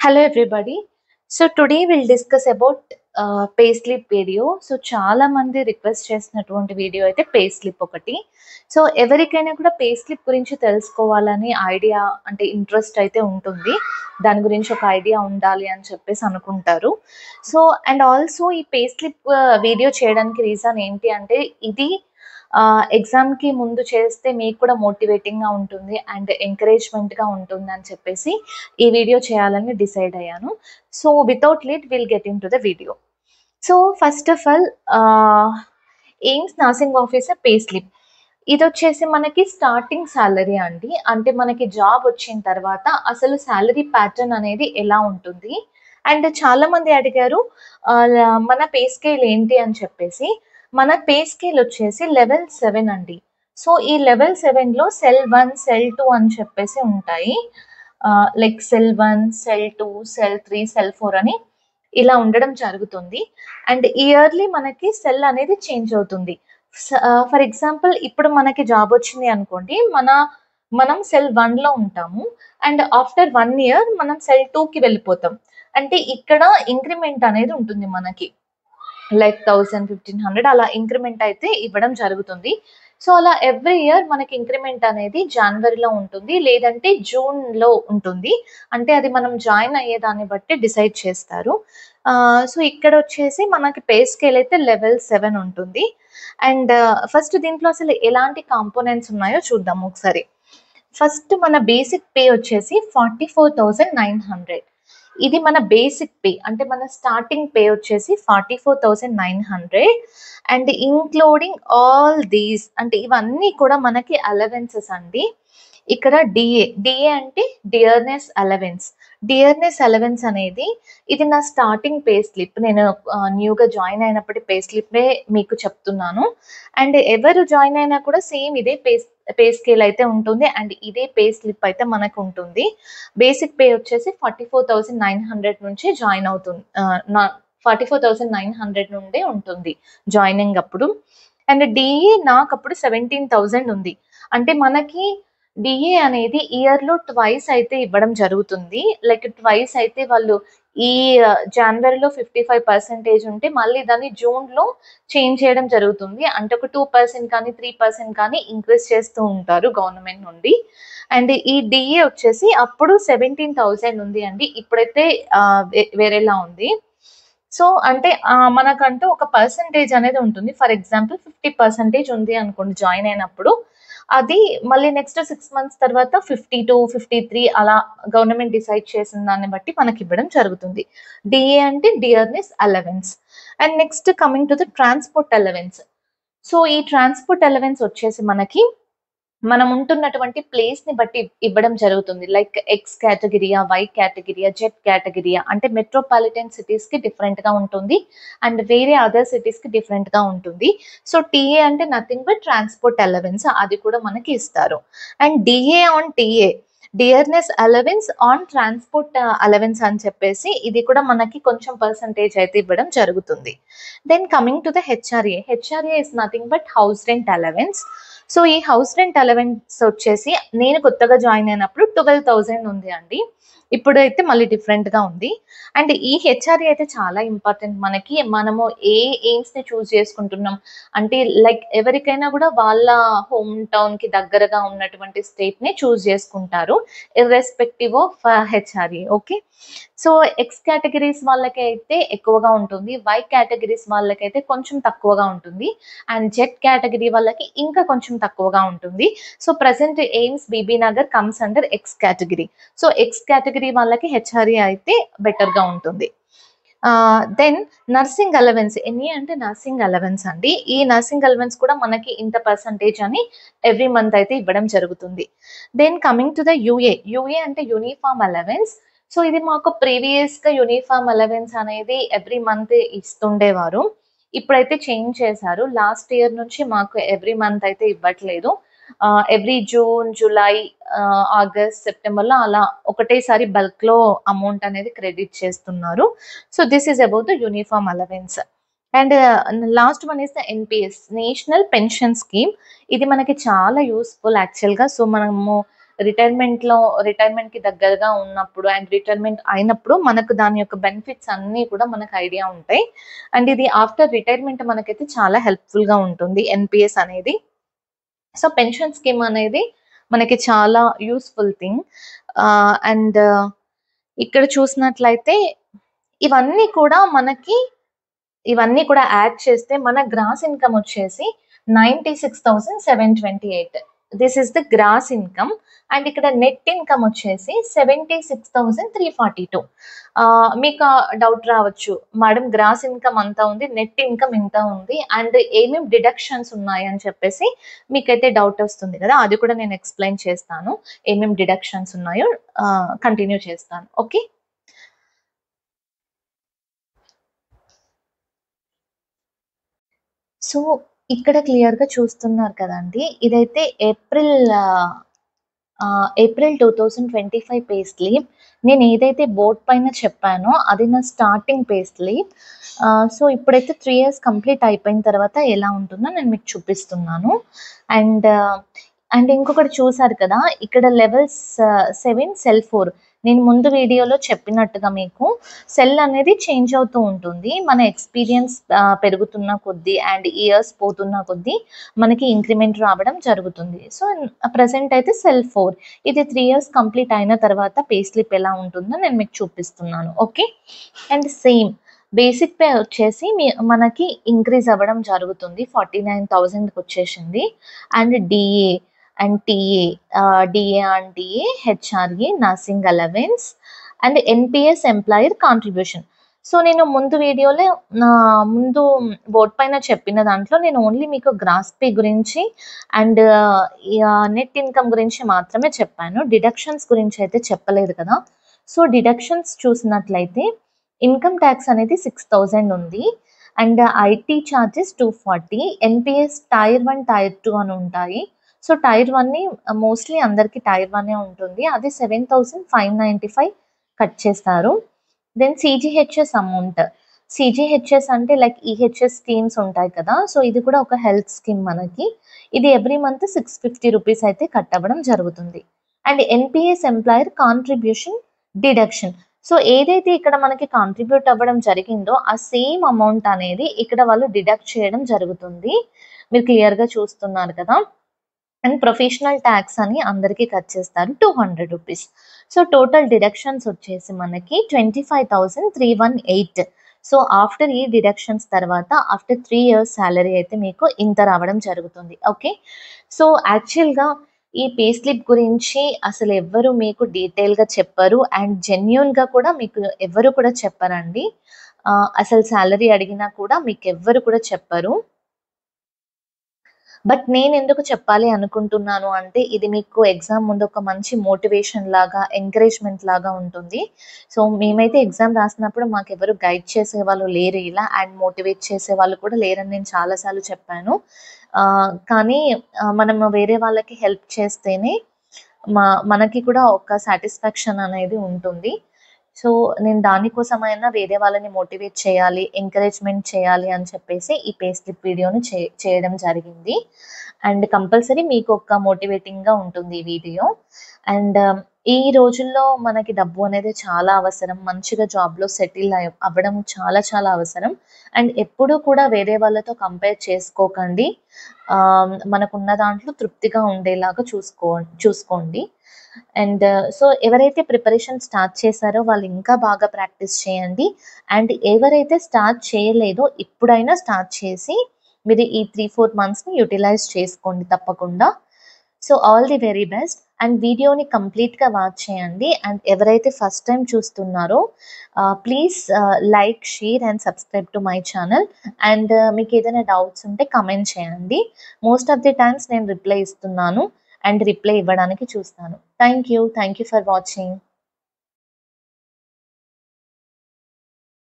Hello everybody. So today we'll discuss about payslip video. So చాలా మంది request చేసినటువంటి video అయితే పేస్లిప్ ఒకటి. సో ఎవరికైనా కూడా పేస్లిప్ గురించి తెలుసుకోవాలని ఐడియా అంటే ఇంట్రెస్ట్ అయితే ఉంటుంది. దాని గురించి ఒక ఐడియా ఉండాలి అని చెప్పేసి అనుకుంటారు. సో అండ్ ఆల్సో ఈ పేస్లిప్ వీడియో చేయడానికి రీజన్ ఏంటి అంటే ఇది ఎగ్జామ్కి ముందు చేస్తే మీకు కూడా మోటివేటింగ్గా ఉంటుంది అండ్ ఎంకరేజ్మెంట్గా ఉంటుంది అని చెప్పేసి ఈ వీడియో చేయాలని డిసైడ్ అయ్యాను. So without late will get in to the video. So first of all AIIMS nursing officer pay slip ఇది వచ్చేసి మనకి స్టార్టింగ్ శాలరీ అండి. అంటే మనకి జాబ్ వచ్చిన తర్వాత అసలు శాలరీ ప్యాటర్న్ అనేది ఎలా ఉంటుంది అండ్ చాలా మంది అడిగారు మన పే స్కేల్ ఏంటి అని చెప్పేసి. మన పే స్కేల్ వచ్చేసి లెవెల్ 7 అండి. సో ఈ లెవెల్ 7లో సెల్ 1 సెల్ 2 అని చెప్పేసి ఉంటాయి. Like cell 1 cell 2 cell 3 cell 4 అని ఇలా ఉండడం జరుగుతుంది. అండ్ ఇయర్లీ మనకి సెల్ అనేది చేంజ్ అవుతుంది. ఫర్ ఎగ్జాంపుల్ ఇప్పుడు మనకి జాబ్ వచ్చింది అనుకోండి, మనం సెల్ 1లో ఉంటాము అండ్ ఆఫ్టర్ 1 ఇయర్ మనం సెల్ 2కి వెళ్ళిపోతాం. అంటే ఇక్కడ ఇంక్రిమెంట్ అనేది ఉంటుంది మనకి, లైక్ 1000 1500 అలా ఇంక్రిమెంట్ అయితే ఇవ్వడం జరుగుతుంది. సో అలా ఎవ్రీ ఇయర్ మనకి ఇంక్రిమెంట్ అనేది జనవరిలో ఉంటుంది, లేదంటే జూన్లో ఉంటుంది. అంటే అది మనం జాయిన్ అయ్యేదాన్ని బట్టి డిసైడ్ చేస్తారు. సో ఇక్కడ వచ్చేసి మనకి పే స్కేల్ అయితే లెవెల్ 7 ఉంటుంది. అండ్ ఫస్ట్ దీంట్లో అసలు ఎలాంటి కాంపోనెంట్స్ ఉన్నాయో చూద్దాం ఒకసారి. ఫస్ట్ మన బేసిక్ పే వచ్చేసి 44,900. ఇది మన బేసిక్ పే, అంటే మన స్టార్టింగ్ పే వచ్చేసి 44,900 అండ్ ఇంక్లూడింగ్ ఆల్ దీస్, అంటే ఇవన్నీ కూడా మనకి అలవెన్సెస్ అండి. ఇక్కడ డిఏ అంటే డియర్నెస్ అలవెన్స్. డియర్నెస్ అలవెన్స్ అనేది ఇది నా స్టార్టింగ్ పే స్లిప్. నేను న్యూగా జాయిన్ అయినప్పటి పే స్లిప్పే మీకు చెప్తున్నాను. అండ్ ఎవరు జాయిన్ అయినా కూడా సేమ్ ఇదే పే స్కేల్ అయితే ఉంటుంది అండ్ ఇదే పే స్లిప్ అయితే మనకు ఉంటుంది. బేసిక్ పే వచ్చేసి 44,900 నుంచి జాయిన్ అవుతుంది. 44,900 నుండే ఉంటుంది జాయినింగ్ అప్పుడు. అండ్ డిఏ నాకు అప్పుడు 17,000 ఉంది. అంటే మనకి డిఏ అనేది ఇయర్లో ట్వైస్ అయితే ఇవ్వడం జరుగుతుంది. లైక్ ట్వైస్ అయితే వాళ్ళు ఈ జనవరిలో 55% ఉంటే మళ్ళీ దాన్ని జూన్లో చేంజ్ చేయడం జరుగుతుంది. అంటే ఒక 2% కానీ 3% కానీ ఇంక్రీజ్ చేస్తూ ఉంటారు గవర్నమెంట్ నుండి. అండ్ ఈ డిఏ వచ్చేసి అప్పుడు 17,000 ఉంది అండి. ఇప్పుడైతే వేరేలా ఉంది. సో అంటే మనకంటూ ఒక పర్సంటేజ్ అనేది ఉంటుంది. ఫర్ ఎగ్జాంపుల్ 50% ఉంది అనుకోండి జాయిన్ అయినప్పుడు, అది మళ్ళీ నెక్స్ట్ 6 months తర్వాత 52 53 అలా గవర్నమెంట్ డిసైడ్ చేసిన దాన్ని బట్టి మనకి ఇవ్వడం జరుగుతుంది. డిఏ అంటే dearness allowance. And next coming to the transport allowance. So ఈ ట్రాన్స్పోర్ట్ అలవెన్స్ వచ్చేసి మనకి మనం ఉంటున్నటువంటి ప్లేస్ని బట్టి ఇవ్వడం జరుగుతుంది. లైక్ ఎక్స్ కేటగిరియా, వై కేటగిరియా, జెడ్ కేటగిరియా, అంటే మెట్రోపాలిటన్ సిటీస్కి డిఫరెంట్గా ఉంటుంది అండ్ వేరే అదర్ సిటీస్కి డిఫరెంట్గా ఉంటుంది. సో టీఏ అంటే నథింగ్ బట్ ట్రాన్స్పోర్ట్ అలవెన్స్, అది కూడా మనకి ఇస్తారు. And DA on TA, dearness allowance on transport allowance అని చెప్పేసి ఇది కూడా మనకి కొంచెం పర్సంటేజ్ అయితే ఇవ్వడం జరుగుతుంది. Then coming to the HRA. HRA is nothing but house rent allowance. So ఈ హౌస్ రెంట్ అలవెన్స్ వచ్చేసి నేను కొత్తగా జాయిన్ అయినప్పుడు 12,000 ఉంది అండి. ఇప్పుడైతే మళ్ళీ డిఫరెంట్గా ఉంది. అండ్ ఈ హెచ్ఆర్ఏ అయితే చాలా ఇంపార్టెంట్ మనకి. మనము ఎయిమ్స్ని చూస్ చేసుకుంటున్నాం అంటే లైక్ ఎవరికైనా కూడా వాళ్ళ హోమ్ టౌన్కి దగ్గరగా ఉన్నటువంటి స్టేట్ని చూస్ చేసుకుంటారు irrespective of HRA. Okay, so X categories వాళ్ళకైతే ఎక్కువగా ఉంటుంది, వై కేటగిరీస్ వాళ్ళకైతే కొంచెం తక్కువగా ఉంటుంది అండ్ జెడ్ కేటగిరీ వాళ్ళకి ఇంకా కొంచెం తక్కువగా ఉంటుంది. So present AIIMS Bibinagar comes under X category. So X category వాళ్ళకి హెచ్ఆర్ఏ అయితే బెటర్గా ఉంటుంది. Then nursing allowance. ఎన్ని అంటే నర్సింగ్ అలవెన్స్ అండి. ఈ నర్సింగ్ అలవెన్స్ కూడా మనకి ఇంత పర్సంటేజ్ అని ఎవ్రీ మంత్ అయితే ఇవ్వడం జరుగుతుంది. Then coming to the UA అంటే యూనిఫామ్ అలవెన్స్. సో ఇది మాకు ప్రీవియస్గా యూనిఫామ్ అలవెన్స్ అనేది ఎవ్రీ మంత్ ఇస్తుండేవారు. ఇప్పుడైతే చేంజ్ చేశారు. లాస్ట్ ఇయర్ నుంచి మాకు ఎవ్రీ మంత్ అయితే ఇవ్వట్లేదు. ఎవ్రీ జూన్, జూలై, ఆగస్ట్, సెప్టెంబర్లో అలా ఒకటేసారి బల్క్లో అమౌంట్ అనేది క్రెడిట్ చేస్తున్నారు. So this is about the uniform allowance. And last one is the NPS, national pension scheme. ఇది మనకి చాలా యూస్ఫుల్ యాక్చువల్గా. సో మనము రిటైర్మెంట్‌కి దగ్గరగా ఉన్నప్పుడు అండ్ రిటైర్మెంట్ అయినప్పుడు మనకు దాని యొక్క బెనిఫిట్స్ అన్నీ కూడా మనకు ఐడియా ఉంటాయి. అండ్ ఇది ఆఫ్టర్ రిటైర్మెంట్ మనకైతే చాలా హెల్ప్‌ఫుల్‌గా ఉంటుంది ఎన్‌పీఎస్ అనేది. సో, పెన్షన్ స్కీమ్ అనేది మనకి చాలా యూజ్‌ఫుల్ థింగ్. అండ్ ఇక్కడ చూసినట్లయితే ఇవన్నీ కూడా ఇవన్నీ కూడా యాడ్ చేస్తే మన గ్రాస్ ఇన్‌కమ్ వచ్చేసి 96,728. This is the gross income. And ఇక్కడ నెట్ ఇన్‌కమ్ వచ్చేసి 76,342. మీకు డౌట్ రావచ్చు. మేడం గ్రాస్ ఇన్‌కమ్ అంత ఉంది. నెట్ ఇన్‌కమ్ ఇంత ఉంది. అండ్ ఏమేం డిడక్షన్స్ ఉన్నాయి అని చెప్పేసి మీకైతే డౌట్ వస్తుంది కదా! అది కూడా నేను ఎక్స్‌ప్లెయిన్ చేస్తాను. ఏమేం డిడక్షన్స్ ఉన్నాయో కంటిన్యూ చేస్తాను. ఓకే. సో, ఇక్కడ క్లియర్‌గా చూస్తున్నారు కదండీ! ఇదైతే ఏప్రిల్ 2025 పే స్లిప్. నేను ఏదైతే బోర్డ్ పైన చెప్పానో అది నా స్టార్టింగ్ పే స్లిప్. సో, ఇప్పుడైతే 3 ఇయర్స్ కంప్లీట్ అయిపోయిన తర్వాత ఎలా ఉంటుందో నేను మీకు చూపిస్తున్నాను. అండ్ ఇంకొకటి చూసారు కదా! ఇక్కడ లెవెల్స్ 7 సెల్ 4. నేను ముందు వీడియోలో చెప్పినట్టుగా మీకు సెల్ అనేది చేంజ్ అవుతూ ఉంటుంది. మన ఎక్స్‌పీరియన్స్ పెరుగుతున్న కొద్దీ అండ్ ఇయర్స్ పోతున్న కొద్దీ మనకి ఇంక్రిమెంట్ రావడం జరుగుతుంది. సో, ప్రెజెంట్ అయితే సెల్ 4. ఇది 3 ఇయర్స్ కంప్లీట్ అయిన తర్వాత పే స్లిప్ ఎలా ఉంటుందో నేను మీకు చూపిస్తున్నాను. Okay. And same basic pay వచ్చేసి మనకి ఇంక్రీజ్ అవ్వడం జరుగుతుంది. 49,000కి వచ్చేసింది. And DA and TA, DA and TA, HRA, nursing allowance and NPS employer contribution. So, నేను ముందు బోర్డ్ పైన చెప్పిన దాంట్లో నేను ఓన్లీ మీకు గ్రాస్ పే గురించి అండ్ నెట్ ఇన్‌కమ్ గురించి మాత్రమే చెప్పాను. డిడక్షన్స్ గురించి అయితే చెప్పలేదు కదా! సో, డిడక్షన్స్ చూసినట్లయితే ఇన్‌కమ్ టాక్స్ అనేది 6,000 ఉంది. And IT charges 240, NPS tier 1, tyre 2 అని ఉంటాయి. సో, టైర్ 1ని మోస్ట్‌లీ అందరికి టైర్ 1ఏ ఉంటుంది. అది 7,595 కట్ చేస్తారు. Then CGHS amount. సీజీహెచ్ఎస్ అంటే లైక్ ఈహెచ్ఎస్ స్కీమ్స్ ఉంటాయి కదా! సో, ఇది కూడా ఒక హెల్త్ స్కీమ్ మనకి. ఇది ఎవ్రీ మంత్ 650 రూపీస్ అయితే కట్ అవ్వడం జరుగుతుంది. And NPS employer contribution deduction. So, ఏదైతే ఇక్కడ మనకి కాంట్రిబ్యూట్ అవ్వడం జరిగిందో ఆ సేమ్ అమౌంట్ అనేది ఇక్కడ వాళ్ళు డిడక్ట్ చేయడం జరుగుతుంది. మీరు క్లియర్‌గా చూస్తున్నారు కదా! అండ్ ప్రొఫెషనల్ ట్యాక్స్ అని అందరికీ కట్ చేస్తారు 200 రూపీస్. సో, టోటల్ డిడక్షన్స్ వచ్చేసి మనకి 25,318. సో, ఆఫ్టర్ ఈ డిడక్షన్స్ తర్వాత ఆఫ్టర్ 3 ఇయర్స్ సాలరీ అయితే మీకు ఇంత రావడం జరుగుతుంది. ఓకే. సో, యాక్చువల్‌గా ఈ పే స్లిప్ గురించి అసలు ఎవ్వరు మీకు డీటెయిల్‌గా చెప్పరు. అండ్ జెన్యూన్‌గా కూడా మీకు ఎవ్వరు కూడా చెప్పరండి. అసలు సాలరీ అడిగినా కూడా మీకెవ్వరు కూడా చెప్పరు. బట్ నేనెందుకు చెప్పాలి అనుకుంటున్నాను అంటే, ఇది మీకు ఎగ్జామ్ ముందు ఒక మంచి మోటివేషన్ లాగా, ఎంకరేజ్‌మెంట్ లాగా ఉంటుంది. సో, మేమైతే ఎగ్జామ్ రాసినప్పుడు మాకెవరు గైడ్ చేసేవాళ్ళు లేరు ఇలా. అండ్ మోటివేట్ చేసేవాళ్ళు కూడా లేరని నేను చాలా సార్లు చెప్పాను. కానీ మనము వేరే వాళ్ళకి హెల్ప్ చేస్తేనే మనకి కూడా ఒక సాటిస్ఫాక్షన్ అనేది ఉంటుంది. సో, నేను దానికోసమైనా వేరే వాళ్ళని మోటివేట్ చేయాలి, ఎంకరేజ్‌మెంట్ చేయాలి అని చెప్పేసి ఈ పే స్లిప్ వీడియోని చేయడం జరిగింది. అండ్ కంపల్సరీ మీకు ఒక మోటివేటింగ్‌గా ఉంటుంది ఈ వీడియో. అండ్ ఈ రోజుల్లో మనకి డబ్బు అనేది చాలా అవసరం. మంచిగా జాబ్‌లో సెటిల్ అవ్వడం చాలా చాలా అవసరం. అండ్ ఎప్పుడూ కూడా వేరే వాళ్ళతో కంపేర్ చేసుకోకండి. మనకున్న దాంట్లో తృప్తిగా ఉండేలాగా చూసుకోండి. అండ్ సో, ఎవరైతే ప్రిపరేషన్ స్టార్ట్ చేశారో వాళ్ళు ఇంకా బాగా ప్రాక్టీస్ చేయండి. అండ్ ఎవరైతే స్టార్ట్ చేయలేదో ఇప్పుడైనా స్టార్ట్ చేసి మీరు ఈ 3, 4 మంత్స్‌ని యుటిలైజ్ చేసుకోండి తప్పకుండా. So, all the very best. And వీడియోని కంప్లీట్‌గా వాచ్ చేయండి. అండ్ ఎవరైతే ఫస్ట్ టైమ్ చూస్తున్నారో please like, share and subscribe to my channel. And మీకు ఏదైనా డౌట్స్ ఉంటే కమెంట్ చేయండి. మోస్ట్ ఆఫ్ ది టైమ్స్ నేను రిప్లై ఇస్తున్నాను. అండ్ రిప్లై ఇవ్వడానికి చూస్తాను. Thank you for watching.